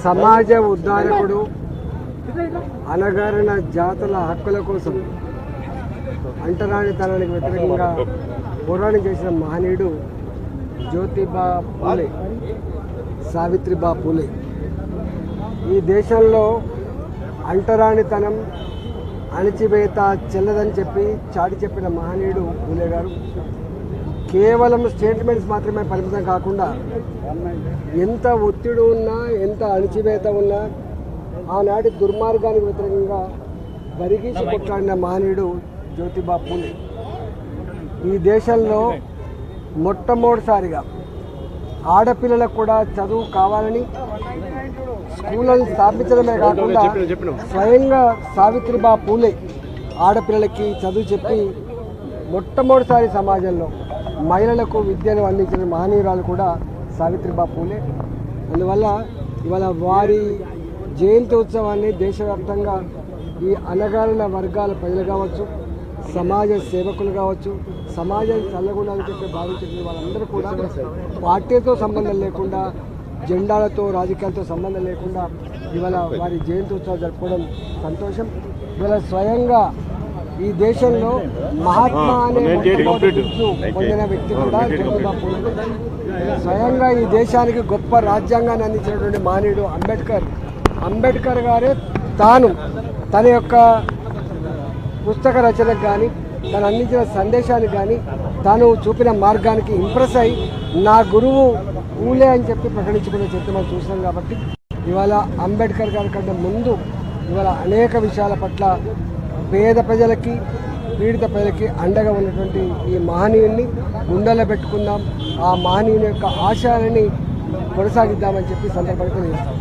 సమాజ ఉద్ధారకుడు, అనగారిన జాతుల హక్కుల కోసం అంటరానితనానికి వ్యతిరేకంగా పోరాటం చేసిన మహనీయుడు జ్యోతిబా పూలే, సావిత్రిబా పూలే. ఈ దేశంలో అంటరానితనం, అణచివేత చెల్లదని చెప్పి చాటి చెప్పిన మహనీయుడు పూలే గారు కేవలం స్టేట్మెంట్స్ మాత్రమే పరిమితం కాకుండా ఎంత ఒత్తిడి ఉన్నా, ఎంత అణచివేత ఉన్నా ఆనాటి దుర్మార్గానికి వ్యతిరేకంగా బరిగీసి కొట్లాడిన మహనీయుడు జ్యోతిబా పూలే. ఈ దేశంలో మొట్టమొదటిసారిగా ఆడపిల్లలకు కూడా చదువు కావాలని స్కూళ్ళను స్థాపించడమే కాకుండా స్వయంగా సావిత్రిబా పూలే ఆడపిల్లలకి చదువు చెప్పి మొట్టమొదటిసారి సమాజంలో మహిళలకు విద్యను అందించిన మహనీయురాలు కూడా సావిత్రిబా పూలే. అందువల్ల ఇవాళ వారి జయంతి ఉత్సవాన్ని దేశవ్యాప్తంగా ఈ అణగారిన వర్గాల ప్రజలు కావచ్చు, సమాజ సేవకులు కావచ్చు, సమాజం చల్లగుండాలని చెప్పి భావించిన వాళ్ళందరూ కూడా పార్టీతో సంబంధం లేకుండా, జెండాలతో రాజకీయాలతో సంబంధం లేకుండా ఇవాళ వారి జయంతి ఉత్సవాలు జరుపుకోవడం సంతోషం. ఇవాళ స్వయంగా ఈ దేశంలో మహాత్మా అనే పొందిన వ్యక్తి కూడా జ్యోతిబా పూలే. స్వయంగా ఈ దేశానికి గొప్ప రాజ్యాంగాన్ని అందించినటువంటి మహనీయుడు అంబేద్కర్ గారే తన యొక్క పుస్తక రచనకు కానీ, తను అందించిన సందేశానికి కానీ, తాను చూపిన మార్గానికి ఇంప్రెస్ అయి నా గురువు పూలే అని చెప్పి ప్రకటించుకునే చరిత్ర మనం చూస్తున్నాం. కాబట్టి ఇవాళ అంబేద్కర్ గారి కంటే ముందు ఇవాళ అనేక విషయాల పట్ల పేద ప్రజలకి, పీడిత ప్రజలకి అండగా ఉన్నటువంటి ఈ మహనీయుల్ని గుండెల్లో పెట్టుకుందాం, ఆ మహనీయుని యొక్క ఆశయాలని కొనసాగిద్దామని చెప్పి సందర్భంగా తెలియజేస్తాం.